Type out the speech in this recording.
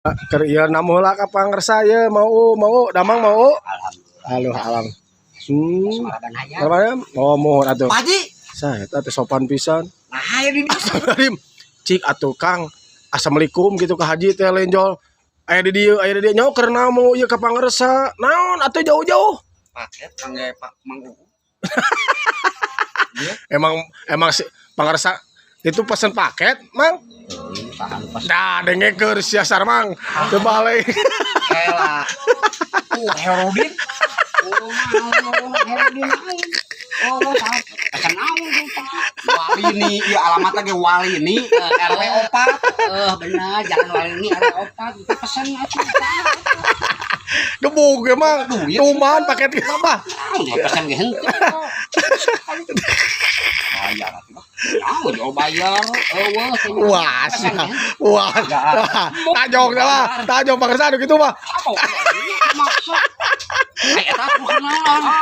Keur ieu namuh lah ka pangresa ye mau damang mau. Halo alam. Namanya oh mohon atuh. Pak Haji. Saeta teh sopan pisan. Nah, aya di Astagfirullahaladzim. Cik atuh Kang. Assalamualaikum gitu ka Haji teh lenjol. Aya di dieu nya keur namu ieu ka pangresa. Naon atuh jauh-jauh? paket pangge Pak Mang Uu. Emang si pangresa itu pesen paket, Mang? Tahan pas. Dah dengekeun siasar Mang. Teu balik. Ela. Herodin. Herodin lain. Oh, salah. Pesan naon tuh, Wali ini, ya alamatnya ge Wali ini RW 4. Benar, jalan Wali ini RW 4. Itu pesan atuh. Gebuk emang. Tuman paket ieu mah. Ya pesan ge henteu. Bayar atuh. Ya, jauh bayar. Wah, wah. Tajong lah. Tajong pangresa kitu mah. Apa? Maksud. Eta kudu kenalan.